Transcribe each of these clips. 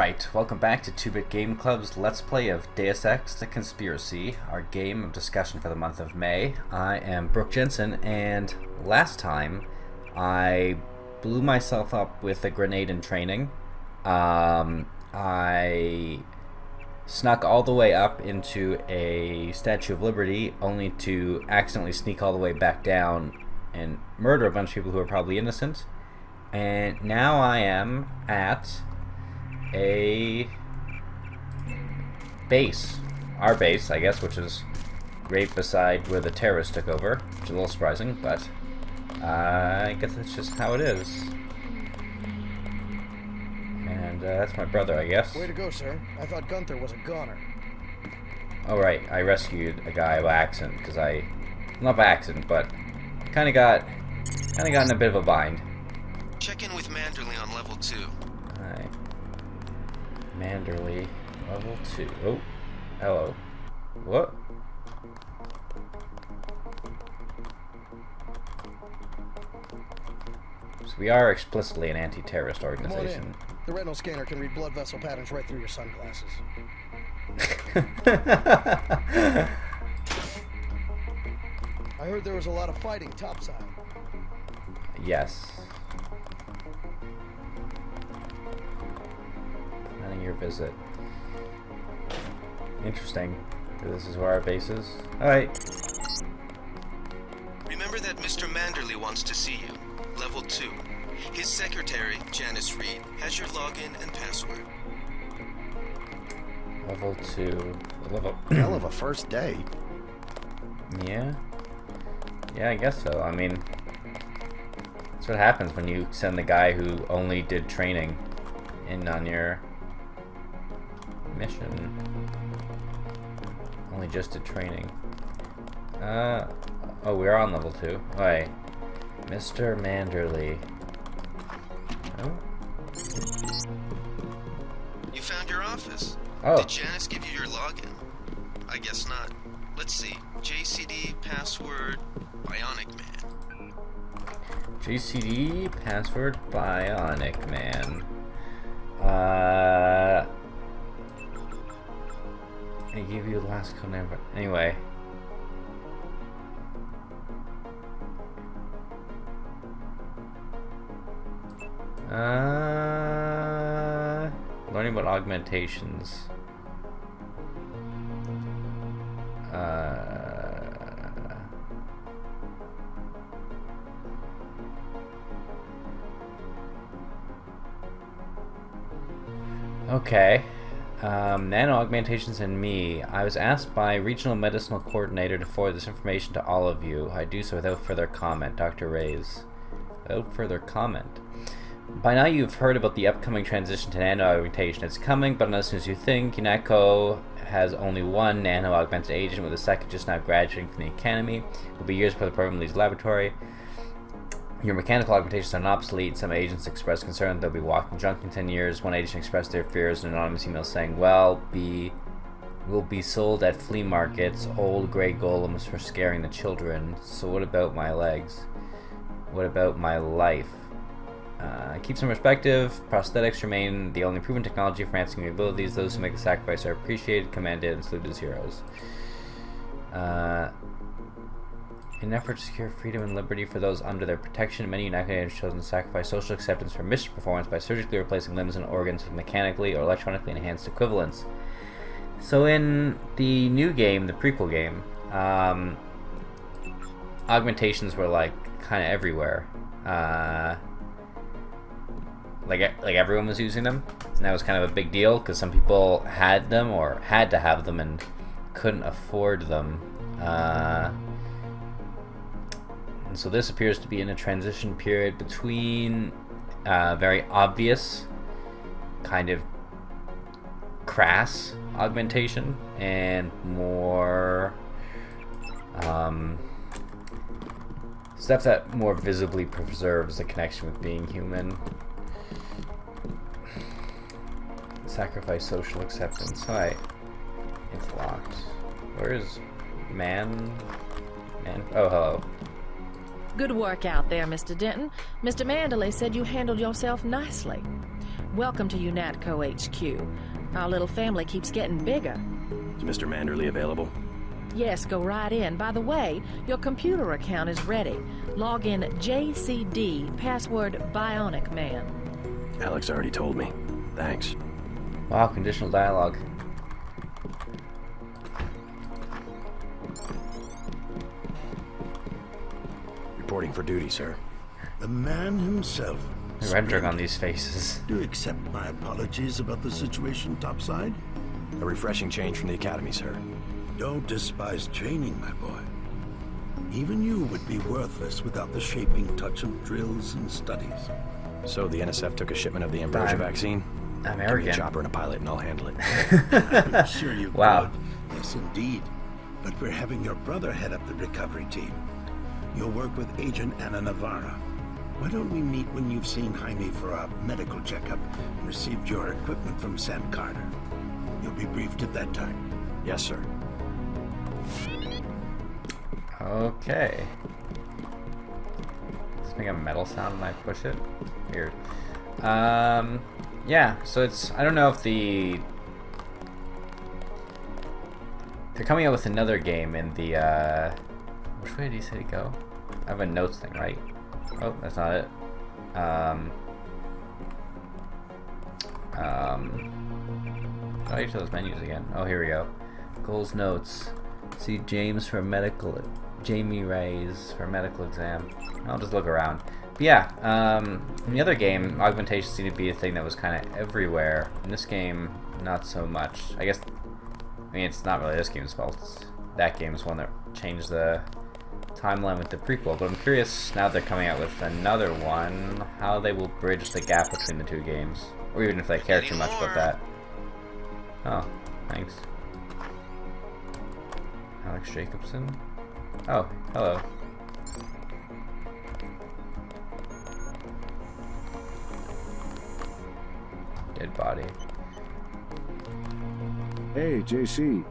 Alright, welcome back to 2-Bit Game Club's Let's Play of Deus Ex The Conspiracy, our game of discussion for the month of May. I am Brooke Jensen, and last time I blew myself up with a grenade in training. I snuck all the way up into a Statue of Liberty, only to accidentally sneak all the way back down and murder a bunch of people who are probably innocent. And now I am at a base, our base, I guess, which is right beside where the terrorists took over, which is a little surprising, but I guess that's just how it is. And that's my brother, I guess. Way to go, sir. I thought Gunther was a goner. Oh right, I rescued a guy by accident, because not by accident, but kind of got in a bit of a bind. Check in with Manderley on level 2. Alright. Manderley, level 2. Oh, hello. What? So we are explicitly an anti-terrorist organization. Come on in. The retinal scanner can read blood vessel patterns right through your sunglasses. I heard there was a lot of fighting topside. Yes. Planning your visit. Interesting. This is where our base is. Alright. Remember that Mr. Manderley wants to see you. Level 2. His secretary, Janice Reed, has your login and password. Level 2. Hell of a first day. Yeah? Yeah, I guess so. I mean, that's what happens when you send the guy who only did training in on your mission. Only just did training. Oh, we are on level 2. Wait. Mr. Manderley. Oh. You found your office. Oh. Did Janice give you your login? I guess not. Let's see. JCD, password, Bionic Man. JCD, password, Bionic Man. I gave you the last code name, but anyway. Learning about augmentations. Okay. Nano augmentations and me. I was asked by Regional Medicinal Coordinator to forward this information to all of you. I do so without further comment, Dr. Reyes. Without further comment. By now you've heard about the upcoming transition to nano augmentation. It's coming, but not as soon as you think. UNATCO has only one nano augmented agent, with the second just now graduating from the academy. It will be years before the program leaves the laboratory. Your mechanical augmentations are not obsolete. Some agents express concern they'll be walking junk in 10 years. One agent expressed their fears in an anonymous email saying, will be sold at flea markets, old grey golems for scaring the children. So what about my legs? What about my life? Keep some perspective. Prosthetics remain the only proven technology for enhancing your abilities. Those who make the sacrifice are appreciated, commended, and saluted as heroes. In an effort to secure freedom and liberty for those under their protection, many United Nations have chosen to sacrifice social acceptance for mission performance by surgically replacing limbs and organs with mechanically or electronically enhanced equivalents. So in the new game, the prequel game, augmentations were like kind of everywhere. Like everyone was using them, and that was kind of a big deal because some people had them or had to have them and couldn't afford them. And so this appears to be in a transition period between very obvious, kind of crass augmentation and more stuff that more visibly preserves the connection with being human. Sacrifice social acceptance. Alright. It's locked. Where is man? Oh, hello. Good work out there, Mr. Denton. Mr. Manderley said you handled yourself nicely. Welcome to UNATCO HQ. Our little family keeps getting bigger. Is Mr. Manderley available? Yes, go right in. By the way, your computer account is ready. Log in JCD, password Bionic Man. Alex already told me. Thanks. Wow, conditional dialogue. Reporting for duty, sir. The man himself. The rendering on these faces. Do you accept my apologies about the situation topside? A refreshing change from the academy, sir. Don't despise training, my boy. Even you would be worthless without the shaping touch of drills and studies. So the NSF took a shipment of the ambrosia vaccine? I'm Give me a arrogant. chopper and a pilot and I'll handle it. I'm sure you Wow. could. Yes, indeed. But we're having your brother head up the recovery team. You'll work with Agent Anna Navarra. Why don't we meet when you've seen Jaime for a medical checkup and received your equipment from Sam Carter? You'll be briefed at that time. Yes, sir. Okay. Does it make a metal sound when I push it? Weird. Yeah, so it's, I don't know if they're coming out with another game in the, which way did he say to go? I have a notes thing, right? Oh, that's not it. How do each of those menus again? Oh, here we go. Goals, notes. See James for medical, Jamie Reyes for medical exam. I'll just look around. But yeah, in the other game, augmentation seemed to be a thing that was kind of everywhere. In this game, not so much. I guess, I mean, it's not really this game's fault. It's that game's one that changed the timeline with the prequel. But I'm curious, now they're coming out with another one, how they will bridge the gap between the two games. Or even if they care too much about that. Oh, thanks. Alex Jacobson? Oh, hello. Dead body. Hey, JC.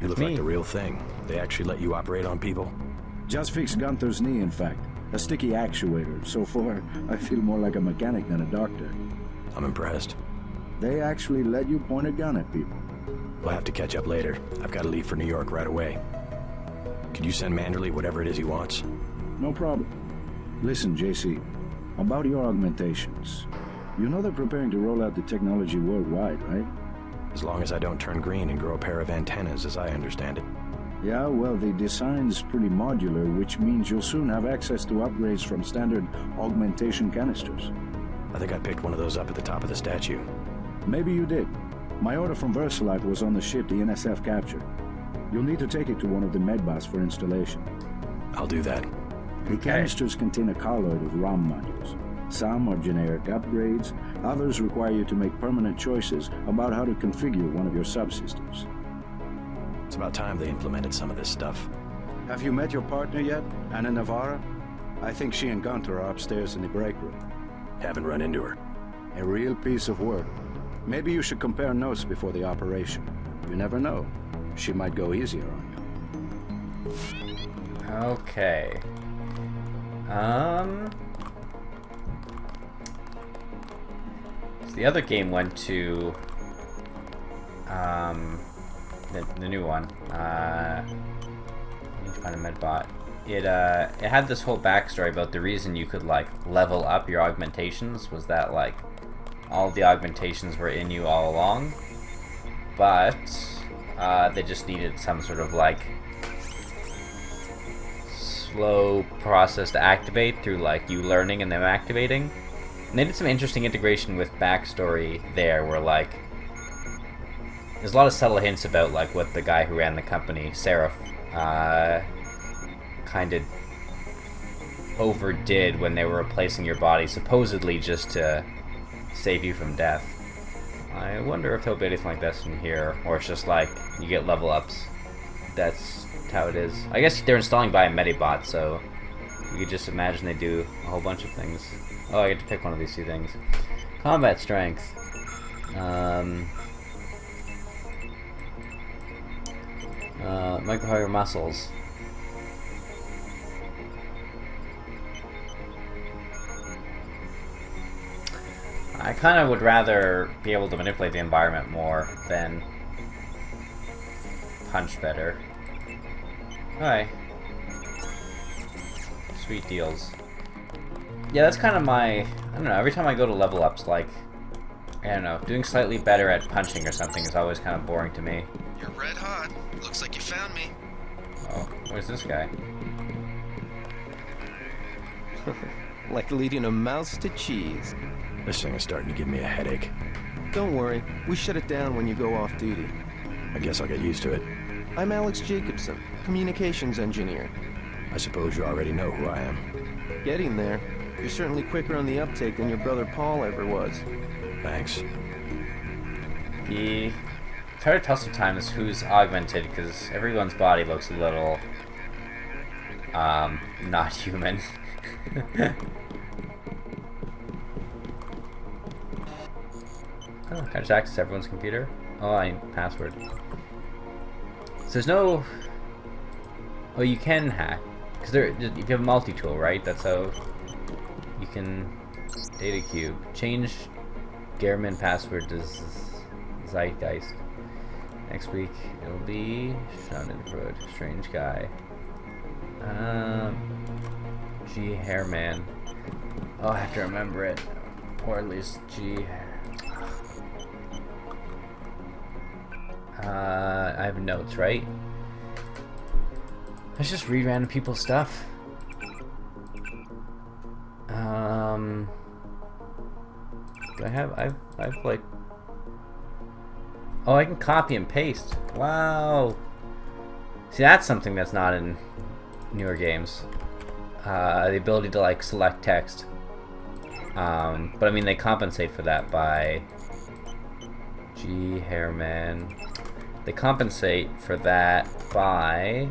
You look me. like the real thing. They actually let you operate on people? Just fixed Gunther's knee, in fact. A sticky actuator. So far, I feel more like a mechanic than a doctor. I'm impressed. They actually let you point a gun at people. We'll have to catch up later. I've got to leave for New York right away. Could you send Manderley whatever it is he wants? No problem. Listen, JC. About your augmentations. You know they're preparing to roll out the technology worldwide, right? As long as I don't turn green and grow a pair of antennas, as I understand it. Yeah, well, the design's pretty modular, which means you'll soon have access to upgrades from standard augmentation canisters. I think I picked one of those up at the top of the statue. Maybe you did. My order from VersaLife was on the ship the NSF captured. You'll need to take it to one of the medbas for installation. I'll do that. The canisters contain a colloid of ROM modules. Some are generic upgrades, others require you to make permanent choices about how to configure one of your subsystems. It's about time they implemented some of this stuff. Have you met your partner yet, Anna Navarra? I think she and Gunther are upstairs in the break room. Haven't run into her. A real piece of work. Maybe you should compare notes before the operation. You never know. She might go easier on you. Okay. So the other game went to the new one. I need to find a medbot. It had this whole backstory about the reason you could like level up your augmentations was that like all the augmentations were in you all along, but they just needed some sort of like slow process to activate through like you learning and them activating. And they did some interesting integration with backstory there where like there's a lot of subtle hints about like what the guy who ran the company, Seraph, kind of overdid when they were replacing your body supposedly just to save you from death. I wonder if there'll be anything like this in here, or it's just like you get level ups. That's how it is. I guess they're installing by a Medibot, so you could just imagine they do a whole bunch of things. Oh, I get to pick one of these two things. Combat strength. Micro your muscles. I kind of would rather be able to manipulate the environment more than punch better. Hi. Sweet deals. Yeah, that's kind of my... I don't know, every time I go to level ups, like... I don't know, doing slightly better at punching or something is always kind of boring to me. You're red hot. Looks like you found me. Oh, where's this guy? Like leading a mouse to cheese. This thing is starting to give me a headache. Don't worry, we shut it down when you go off duty. I guess I'll get used to it. I'm Alex Jacobson, communications engineer. I suppose you already know who I am. Getting there. You're certainly quicker on the uptake than your brother Paul ever was. Thanks. It's hard to tell sometimes who's augmented, because everyone's body looks a little... not human. Oh, can I just access everyone's computer? Oh, I need password. So there's no... Oh, you can hack. Because if you have a multi-tool, right? That's how you can... Data cube. Change Gehrman password to Zeitgeist. Next week, it'll be... Schadenfreude. Strange guy. G. Hairman. Oh, I have to remember it. Or at least G... I have notes, right? Let's just read random people's stuff. Do I have... I've like... Oh, I can copy and paste. Wow! See, that's something that's not in newer games. The ability to, like, select text. But I mean, they compensate for that by... G. Hairman... They compensate for that by...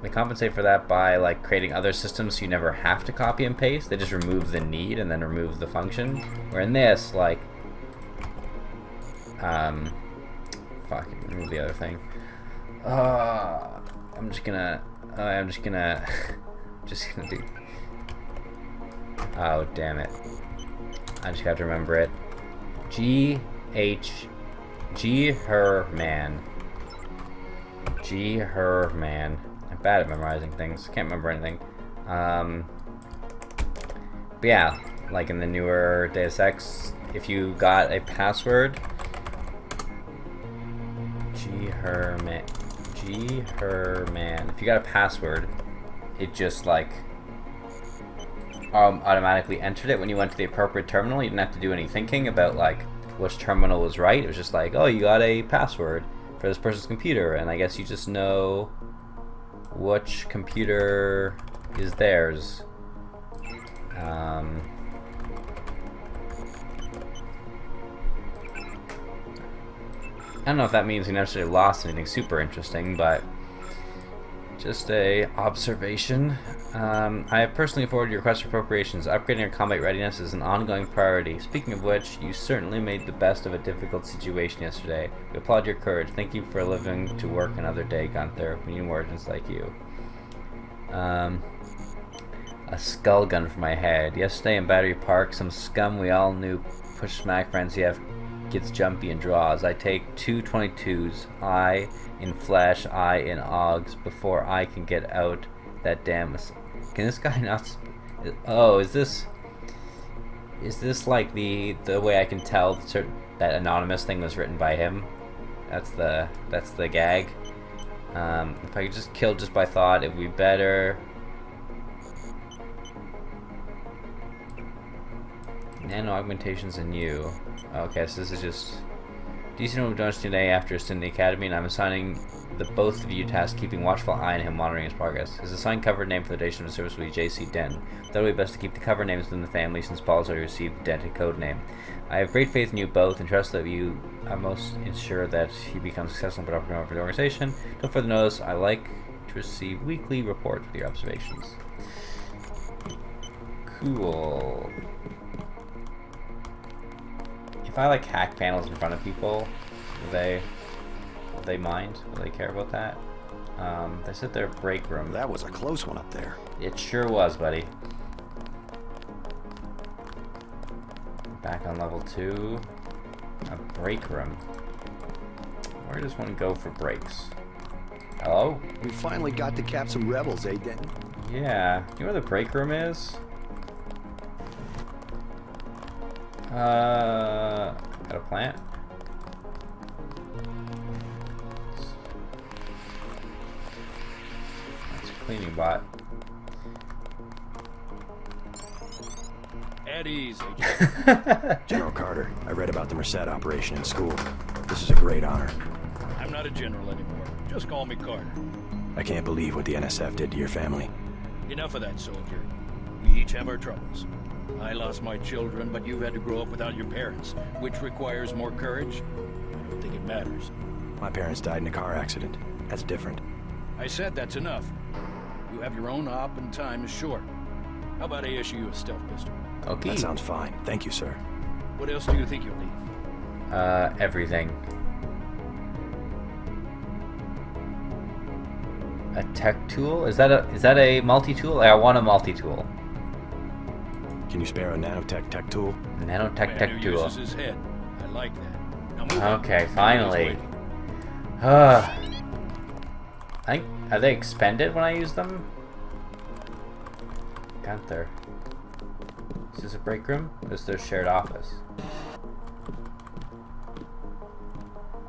They compensate for that by, like, creating other systems so you never have to copy and paste. They just remove the need and then remove the function. Where in this, like... Fuck, remove the other thing. I'm just gonna do... Oh, damn it. I just have to remember it. G. Herman. G. Herman. I'm bad at memorizing things. Can't remember anything. But yeah, like in the newer Deus Ex, if you got a password... G. Herman. If you got a password, it just, like... automatically entered it when you went to the appropriate terminal. You didn't have to do any thinking about like which terminal was right. It was just like, oh, you got a password for this person's computer, and I guess you just know which computer is theirs. I don't know if that means you necessarily lost anything super interesting, but just a observation. I have personally forwarded your request for appropriations. Upgrading your combat readiness is an ongoing priority. Speaking of which, you certainly made the best of a difficult situation yesterday. We applaud your courage. Thank you for living to work another day, Gunther. We need more agents like you. A skull gun for my head. Yesterday in Battery Park, some scum we all knew push smack frenzy gets jumpy and draws. I take 2 22s, I in flesh, I in augs, before I can get out that damn... Can this guy not... Oh, is this like the way I can tell that anonymous thing was written by him? That's the gag. If I could just kill just by thought, it would be better. Nano augmentations in you. Okay, so this is just... Decent what we've done today after a stint in the academy, and I'm assigning the both of you task keeping watchful eye on him, monitoring his progress. His assigned cover name for the duration of the service will be J.C. Dent. That would be best to keep the cover names within the family, since Paul's already received the Dented code name. I have great faith in you both and trust that you are most ensure that he becomes successful and productive for the organization. Till further notice, I like to receive weekly reports with your observations. Cool. If I like hack panels in front of people, will they mind? Will they care about that? They said their break room. That was a close one up there. It sure was, buddy. Back on level 2. A break room. Where does one go for breaks? Hello? We finally got to cap some rebels, eh, Denton? Yeah. You know where the break room is? Got a plant? That's a cleaning bot. At ease, General Carter, I read about the Merced operation in school. This is a great honor. I'm not a general anymore. Just call me Carter. I can't believe what the NSF did to your family. Enough of that, soldier. We each have our troubles. I lost my children, but you've had to grow up without your parents, which requires more courage. I don't think it matters. My parents died in a car accident. That's different. I said that's enough. You have your own op and time is short. How about I issue you a stealth pistol? Okay. That sounds fine. Thank you, sir. What else do you think you'll need? Everything. A tech tool? Is that a multi-tool? I want a multi-tool. Can you spare a nanotech tech tool? Nanotech tech Man who tool. uses his head. I like that. Now move on. Okay, finally. Are they expended when I use them? Gunther. Is this a break room? Or is there a shared office?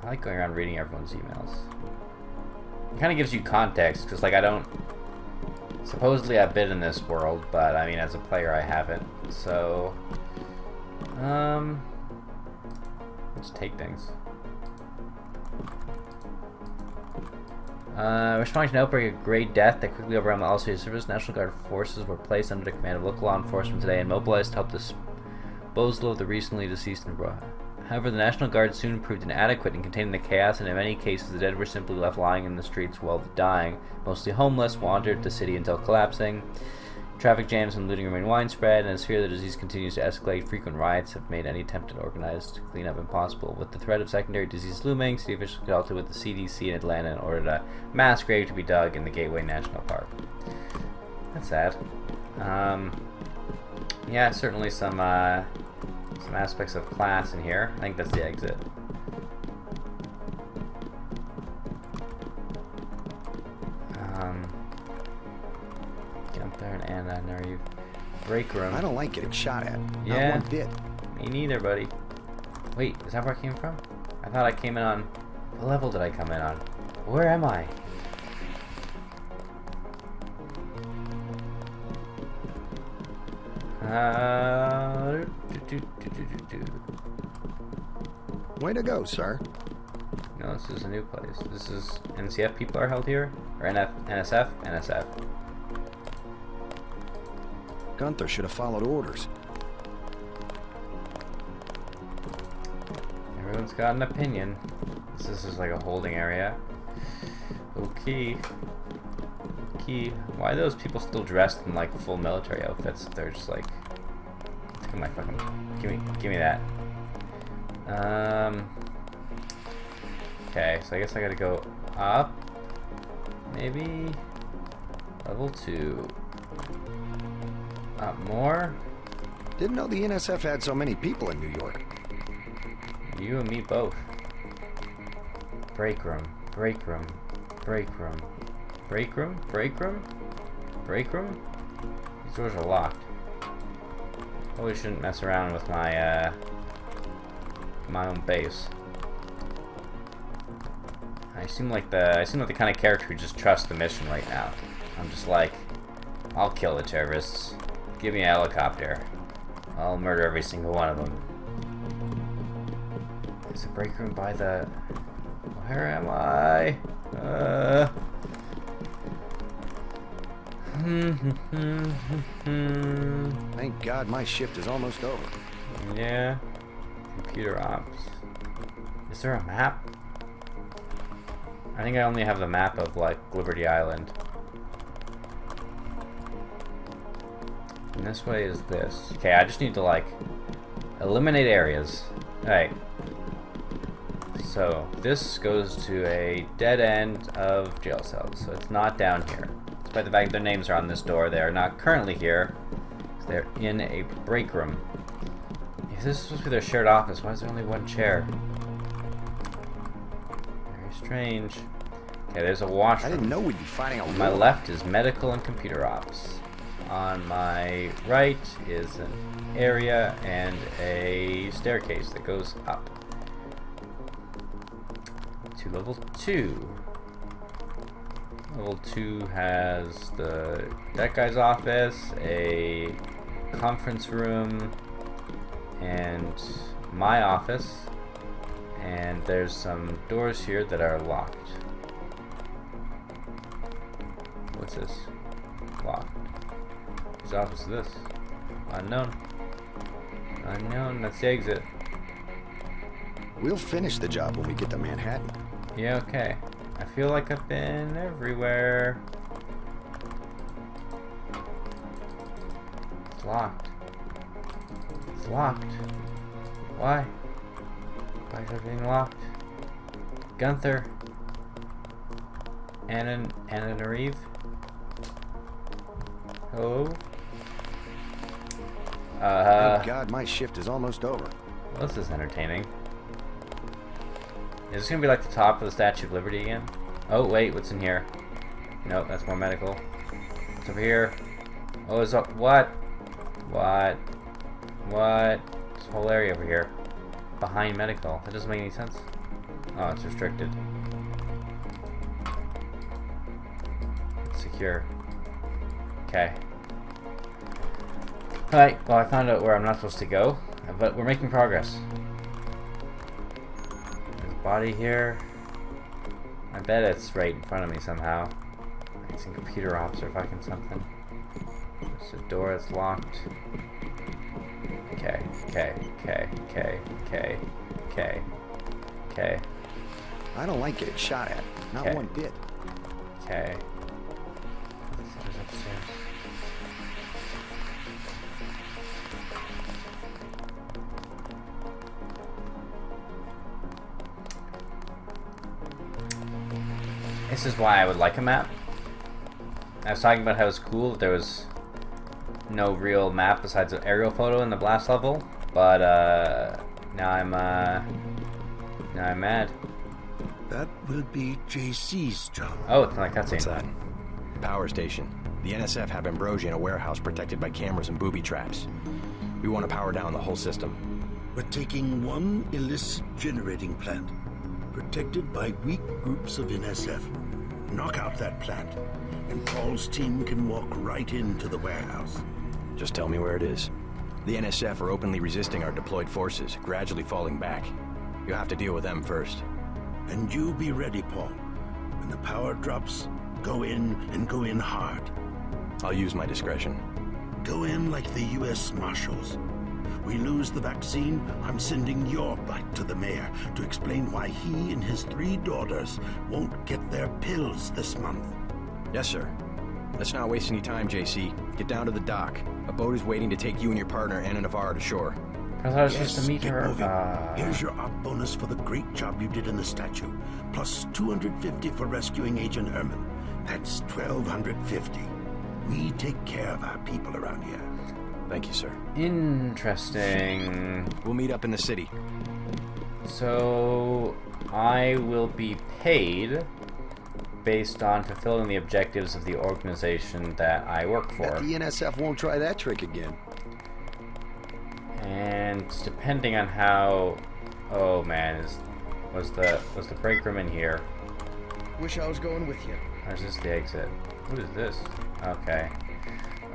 I like going around reading everyone's emails. It kind of gives you context, because, like, I don't... Supposedly I've been in this world, but, I mean, as a player I haven't. So... Let's take things. Responding to an outbreak of great death that quickly overwhelmed the All-State Service, National Guard forces were placed under the command of local law enforcement today and mobilized to help dispose of the recently deceased and brought. However, the National Guard soon proved inadequate in containing the chaos, and in many cases the dead were simply left lying in the streets while the dying, mostly homeless, wandered the city until collapsing. Traffic jams and looting remain widespread, and as fear the disease continues to escalate, frequent riots have made any attempt at organized cleanup impossible. With the threat of secondary disease looming, city officials consulted with the CDC in Atlanta and ordered a mass grave to be dug in the Gateway National Park. That's sad. Yeah, certainly some aspects of class in here. I think that's the exit. Get up there and are you? Break room. I don't like getting shot at. Yeah. Not one bit. Me neither, buddy. Wait, is that where I came from? I thought I came in on... What level did I come in on? Where am I? Way to go, sir. No, this is a new place. This is... NCF people are held here? Or NSF? NSF. Gunther should have followed orders. Everyone's got an opinion. This is like a holding area. Okay. Key. Why are those people still dressed in like full military outfits? They're just like... Look at my fucking... Give me that. Okay, so I guess I gotta go up. Maybe... Level 2. Up more? Didn't know the NSF had so many people in New York. You and me both. Break room. Break room. Break room. Break room? Break room? Break room? These doors are locked. Probably shouldn't mess around with my, my own base. I seem like the kind of character who just trusts the mission right now. I'm just like, I'll kill the terrorists. Give me a helicopter. I'll murder every single one of them. There's a break room by the... Where am I? Thank God my shift is almost over. Yeah. Computer ops. Is there a map? I think I only have the map of, like, Liberty Island. And this way is this. Okay, I just need to, like, eliminate areas. Alright. So this goes to a dead end of jail cells, so it's not down here. Despite the fact their names are on this door, they are not currently here. They're in a break room. If this is supposed to be their shared office, why is there only one chair? Very strange. Okay, there's a washroom. I didn't know we'd be fighting a On my left is medical and computer ops. On my right is an area and a staircase that goes up to level 2. Level 2 has that guy's office, a conference room, and my office. And there's some doors here that are locked. What's this? Locked. Whose office is this? Unknown. Unknown, that's the exit. We'll finish the job when we get to Manhattan. Yeah, okay. I feel like I've been everywhere. It's locked. It's locked. Why? Why is everything locked? Gunther. Anna Nariv. Hello? Thank God, my shift is almost over. Well, this is entertaining. Is this gonna be like the top of the Statue of Liberty again? Oh, wait, what's in here? No, that's more medical. What's over here? Oh, is up. What? What? What? This whole area over here. Behind medical. That doesn't make any sense. Oh, it's restricted. It's secure. Okay. Alright, well, I found out where I'm not supposed to go, but we're making progress. There's a body here. I bet it's right in front of me somehow. It's in computer ops or fucking something. There's a door that's locked. Okay. I don't like getting shot at. Not one bit. Okay. There's upstairs. This is why I would like a map. I was talking about how it's cool that there was no real map besides an aerial photo in the blast level, but now I'm mad. That will be JC's job. Oh, it's like cutscene. What's that? Power station. The NSF have Ambrosia in a warehouse protected by cameras and booby traps. We want to power down the whole system. We're taking one illicit generating plant, protected by weak groups of NSF. Knock out that plant, and Paul's team can walk right into the warehouse. Just tell me where it is. The NSF are openly resisting our deployed forces, gradually falling back. You'll have to deal with them first. And you be ready, Paul. When the power drops, go in and go in hard. I'll use my discretion. Go in like the U.S. Marshals. We lose the vaccine, I'm sending your butt to the mayor to explain why he and his 3 daughters won't get their pills this month. Yes, sir. Let's not waste any time, JC. Get down to the dock. A boat is waiting to take you and your partner, Anna Navarro, to shore. I thought I was supposed to meet get her. moving. Here's your op bonus for the great job you did in the statue, plus 250 for rescuing Agent Herman. That's 1,250. We take care of our people around here. Thank you, sir. Interesting. We'll meet up in the city. So I will be paid based on fulfilling the objectives of the organization that I work for. Bet the NSF won't try that trick again. And depending on how, oh man, was the break room in here? Wish I was going with you. Or is this the exit? What is this? Okay.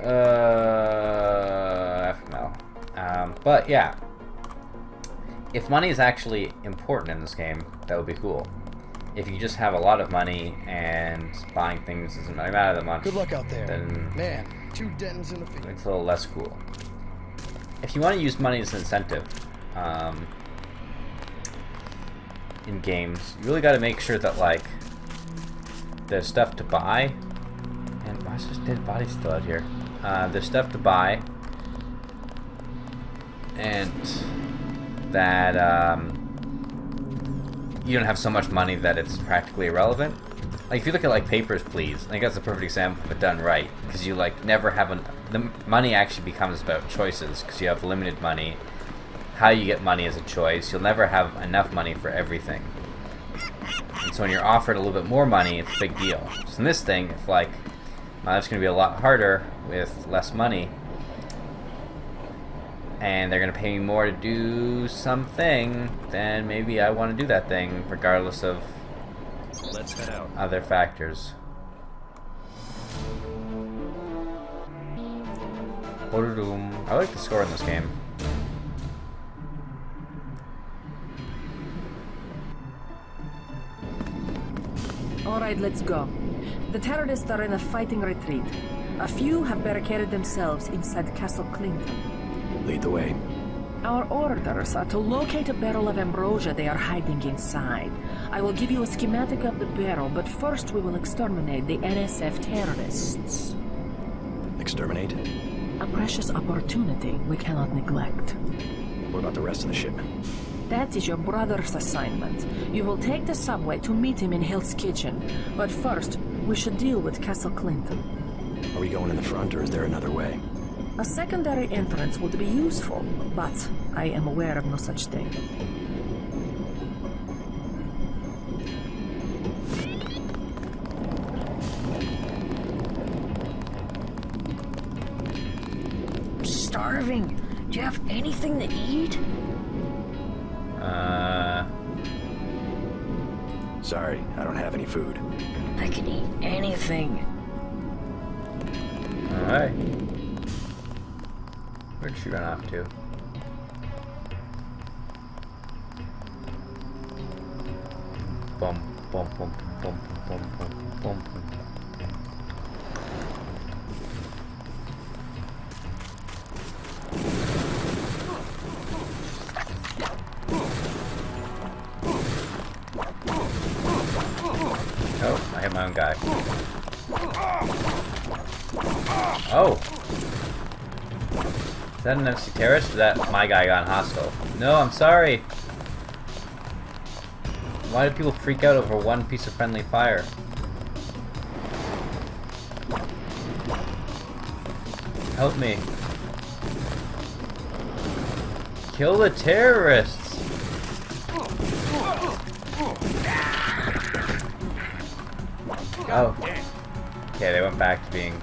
FML. But yeah, if money is actually important in this game, that would be cool. If you just have a lot of money and buying things doesn't matter that much, Good luck out there. then Man, 2 dents in the feet. it's a little less cool. If you want to use money as an incentive in games, you really got to make sure that like there's stuff to buy. And why is this dead body still out here? There's stuff to buy, and that you don't have so much money that it's practically irrelevant. Like, if you look at, like, Papers, Please, I think that's a perfect example of it done right. Because you, like, never have the money actually becomes about choices, because you have limited money. How you get money is a choice. You'll never have enough money for everything. And so when you're offered a little bit more money, it's a big deal. So in this thing, if, like, my life's going to be a lot harder with less money, and they're going to pay me more to do something, then maybe I want to do that thing, regardless of Let's head out. other factors. I like the score in this game. Alright, let's go. The terrorists are in a fighting retreat. A few have barricaded themselves inside Castle Clinton. Lead the way. Our orders are to locate a barrel of ambrosia they are hiding inside. I will give you a schematic of the barrel, but first we will exterminate the NSF terrorists. Exterminate? A precious opportunity we cannot neglect. What about the rest of the shipment? That is your brother's assignment. You will take the subway to meet him in Hill's Kitchen. But first, we should deal with Castle Clinton. Are we going in the front, or is there another way? A secondary entrance would be useful, but I am aware of no such thing. I'm starving. Do you have anything to eat? Sorry, I don't have any food. I can eat anything. Alright. Where'd she run off to? Bum, bum, bum, bum, bum, bum, bum, bum. Oh, I hit my own guy. Oh! Is that an MC terrorist, or is that my guy gone hostile? No, I'm sorry! Why do people freak out over one piece of friendly fire? Help me. Kill the terrorists! Oh. Okay, they went back to being...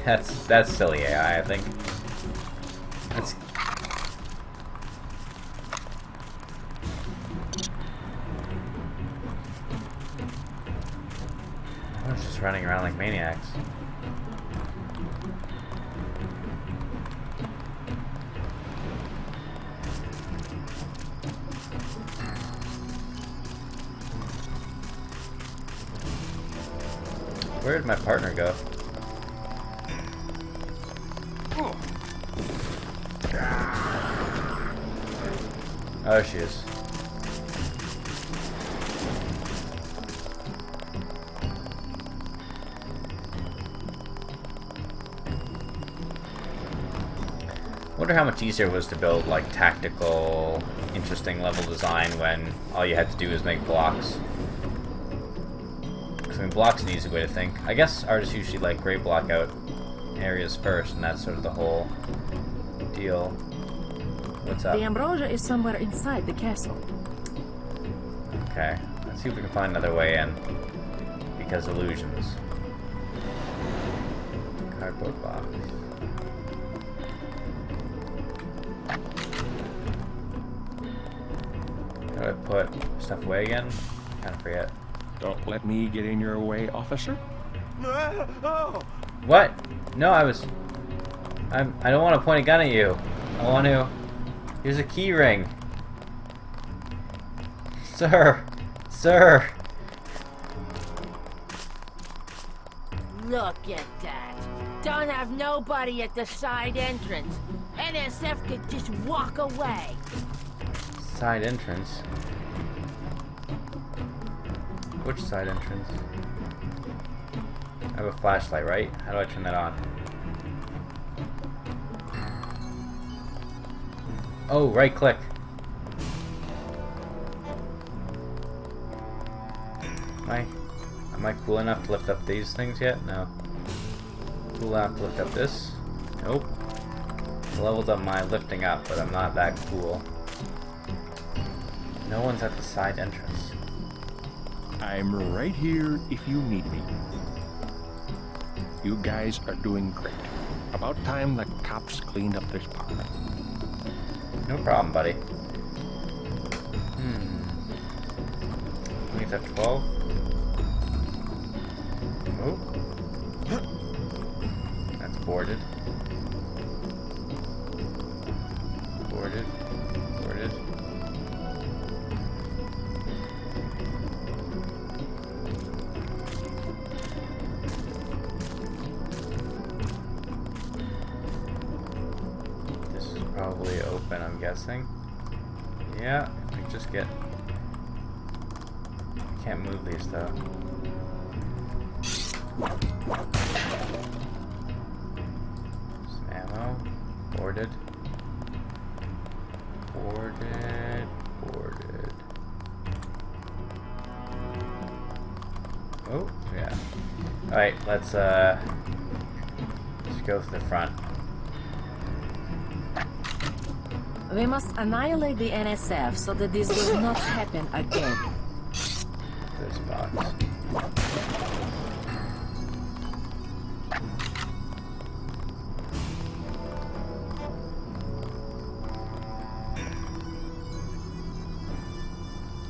That's silly AI, I think. That's... Everyone's just running around like maniacs. Where did my partner go? Oh, she is. Wonder how much easier it was to build like tactical, interesting level design when all you had to do was make blocks. I mean, block's an easy way to think. I guess artists usually like gray block out areas first, and that's sort of the whole deal. What's up? The ambrosia is somewhere inside the castle. Okay, let's see if we can find another way in. Because illusions. Cardboard box. How do I put stuff away again? Kind of forget. Don't let me get in your way, officer. What? No, I don't want to point a gun at you. I want to... Here's a key ring. Sir! Sir! Look at that. Don't have nobody at the side entrance. NSF could just walk away. Side entrance? Which side entrance? I have a flashlight, right? How do I turn that on? Oh, right click. Am I cool enough to lift up these things yet? No. Cool enough to lift up this? Nope. I leveled up my lifting up, but I'm not that cool. No one's at the side entrance. I'm right here if you need me. You guys are doing great. About time the cops cleaned up this park. No problem, buddy. Needs up 12. Oh. That's boarded. Boarded. Boarded. This is probably open, I'm guessing. Yeah, if we just get... Can't move these though. Some ammo. Boarded. Boarded. Boarded. Oh, yeah. Alright, let's go to the front. We must annihilate the NSF so that this does not happen again. This box.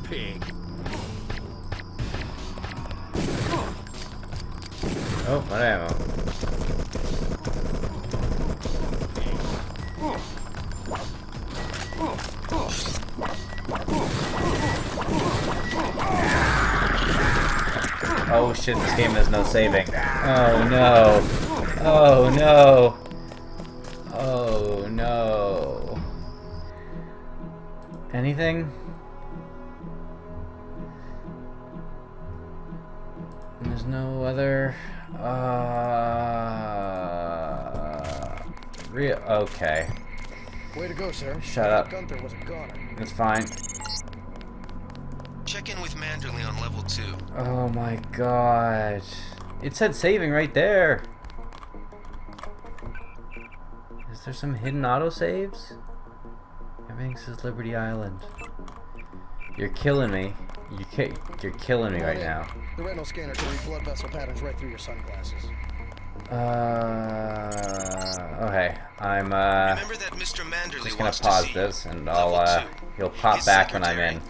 Pig. Oh, what ammo? Oh shit, this game has no saving. Oh no. Oh no. Oh no. Anything? There's no other... Okay. Way to go, sir. Shut up. Gunther was a goner. It's fine. Check in with Manderley on level 2. Oh my god. It said saving right there. Is there some hidden autosaves? Everything says Liberty Island. You're killing me. You're killing me right now. The retinal scanner can read blood vessel patterns right through your sunglasses. Okay. I'm Remember that Mr. Manderley just gonna pause this and I'll he'll pop back when I'm in.